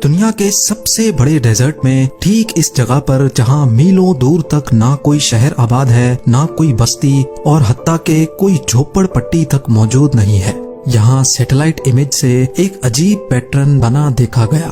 دنیا کے سب سے بڑے ڈیزرٹ میں ٹھیک اس جگہ پر جہاں میلوں دور تک نہ کوئی شہر آباد ہے، نہ کوئی بستی، اور حتیٰ کہ کوئی جھوپڑ پٹی تک موجود نہیں ہے، یہاں سیٹلائٹ امیج سے ایک عجیب پیٹرن بنا دیکھا گیا۔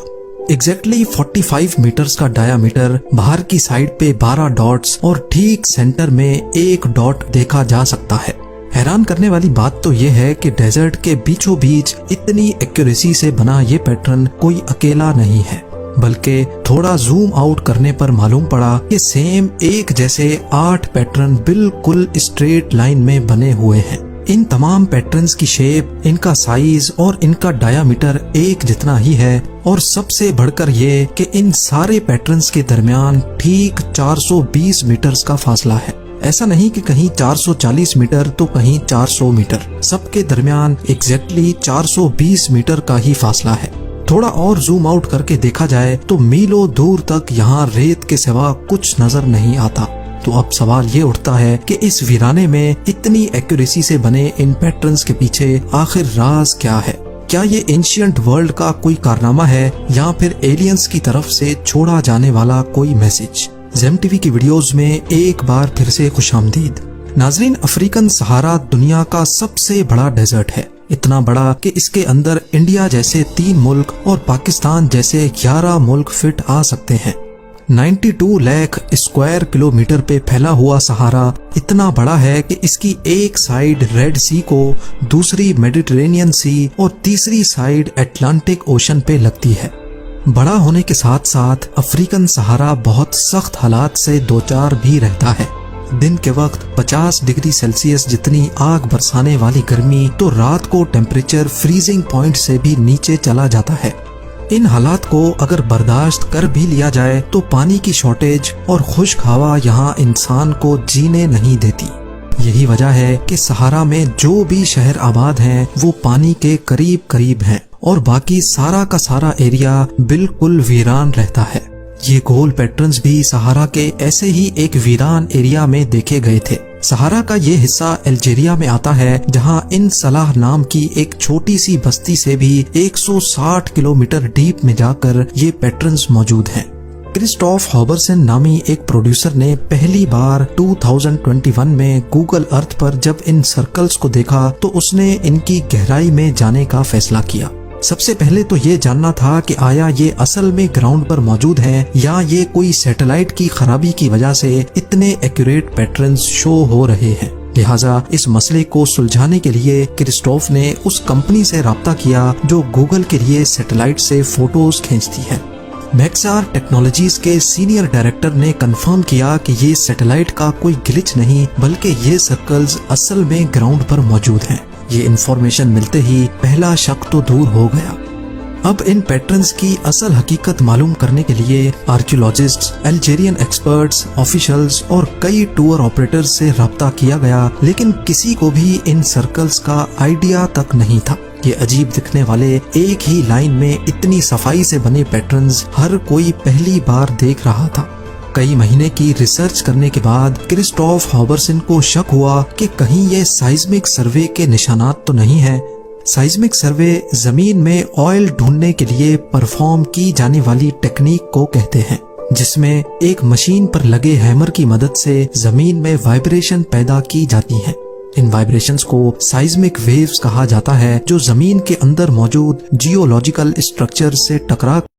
ایگزیکٹلی 45 میٹرز کا ڈایامیٹر، باہر کی سائڈ پہ 12 ڈاٹس اور ٹھیک سینٹر میں ایک ڈاٹ دیکھا جا سکتا ہے۔ حیران کرنے والی بات تو یہ ہے کہ ڈیزرٹ کے بیچوں بیچ اتنی ایکوریسی سے بنا یہ پیٹرن کوئی اکیلا نہیں ہے، بلکہ تھوڑا زوم آؤٹ کرنے پر معلوم پڑا کہ سیم ایک جیسے 8 پیٹرن بالکل اسٹریٹ لائن میں بنے ہوئے ہیں۔ ان تمام پیٹرنز کی شیپ، ان کا سائز اور ان کا ڈایامیٹر ایک جتنا ہی ہے، اور سب سے بڑھ کر یہ کہ ان سارے پیٹرنز کے درمیان ٹھیک 420 میٹرز کا فاصلہ ہے۔ ایسا نہیں کہ کہیں 440 میٹر تو کہیں 400 میٹر، سب کے درمیان ایگزیکٹلی 420 میٹر کا ہی فاصلہ ہے۔ تھوڑا اور زوم آؤٹ کر کے دیکھا جائے تو میلوں دور تک یہاں ریت کے سوا کچھ نظر نہیں آتا۔ تو اب سوال یہ اٹھتا ہے کہ اس ویرانے میں اتنی ایکوریسی سے بنے ان پیٹرنز کے پیچھے آخر راز کیا ہے؟ کیا یہ اینشینٹ ورلڈ کا کوئی کارنامہ ہے، یا پھر ایلینز کی طرف سے چھوڑا جانے والا کوئی میسج؟ زیم ٹی وی کی ویڈیوز میں ایک بار پھر سے خوش آمدید۔ ناظرین، افریقن صحارا دنیا کا سب سے بڑا ڈیزرٹ ہے، اتنا بڑا کہ اس کے اندر انڈیا جیسے 3 ملک اور پاکستان جیسے 11 ملک فٹ آ سکتے ہیں۔ 92 لاکھ اسکوائر کلومیٹر پہ پھیلا ہوا صحارا اتنا بڑا ہے کہ اس کی ایک سائیڈ ریڈ سی کو، دوسری میڈیٹرینین سی اور تیسری سائیڈ اٹلانٹک اوشن پہ لگتی ہے۔ بڑا ہونے کے ساتھ ساتھ افریقن صحارا بہت سخت حالات سے دوچار بھی رہتا ہے۔ دن کے وقت 50 ڈگری سیلسیس جتنی آگ برسانے والی گرمی تو رات کو ٹیمپریچر فریزنگ پوائنٹ سے بھی نیچے چلا جاتا ہے۔ ان حالات کو اگر برداشت کر بھی لیا جائے تو پانی کی شارٹیج اور خشک ہوا یہاں انسان کو جینے نہیں دیتی۔ یہی وجہ ہے کہ صحارا میں جو بھی شہر آباد ہیں وہ پانی کے قریب قریب ہیں، اور باقی سارا کا سارا ایریا بالکل ویران رہتا ہے۔ یہ گول پیٹرنز بھی صحارا کے ایسے ہی ایک ویران ایریا میں دیکھے گئے تھے۔ صحارا کا یہ حصہ الجیریا میں آتا ہے، جہاں ان صلاح نام کی ایک چھوٹی سی بستی سے بھی 160 کلومیٹر ڈیپ میں جا کر یہ پیٹرنز موجود ہیں۔ کرسٹوف ہابرسن نامی ایک پروڈیوسر نے پہلی بار 2021 میں گوگل ارتھ پر جب ان سرکلز کو دیکھا تو اس نے ان کی گہرائی میں جانے کا فیصلہ کیا۔ سب سے پہلے تو یہ جاننا تھا کہ آیا یہ اصل میں گراؤنڈ پر موجود ہیں، یا یہ کوئی سیٹلائٹ کی خرابی کی وجہ سے اتنے ایکوریٹ پیٹرنز شو ہو رہے ہیں۔ لہٰذا اس مسئلے کو سلجھانے کے لیے کرسٹوف نے اس کمپنی سے رابطہ کیا جو گوگل کے لیے سیٹلائٹ سے فوٹوز کھینچتی ہے۔ میکسار ٹیکنالوجیز کے سینئر ڈائریکٹر نے کنفرم کیا کہ یہ سیٹلائٹ کا کوئی گلچ نہیں، بلکہ یہ سرکلز اصل میں گراؤنڈ پر موجود ہیں۔ یہ انفارمیشن ملتے ہی پہلا شک تو دور ہو گیا۔ اب ان پیٹرنز کی اصل حقیقت معلوم کرنے کے لیے آرکیولوجسٹس، الجیرین ایکسپرٹس، آفیشلز اور کئی ٹور آپریٹرز سے رابطہ کیا گیا، لیکن کسی کو بھی ان سرکلز کا آئیڈیا تک نہیں تھا۔ یہ عجیب دکھنے والے ایک ہی لائن میں اتنی صفائی سے بنے پیٹرنز ہر کوئی پہلی بار دیکھ رہا تھا۔ کئی مہینے کی ریسرچ کرنے کے بعد کرسٹوف ہابرسن کو شک ہوا کہ کہیں یہ سائزمک سروے کے نشانات تو نہیں ہیں۔ سائزمک سروے زمین میں آئل ڈھونڈنے کے لیے پرفارم کی جانے والی ٹیکنیک کو کہتے ہیں، جس میں ایک مشین پر لگے ہیمر کی مدد سے زمین میں وائبریشن پیدا کی جاتی ہیں۔ ان وائبریشنز کو سائزمک ویوز کہا جاتا ہے، جو زمین کے اندر موجود جیولوجیکل اسٹرکچر سے ٹکرا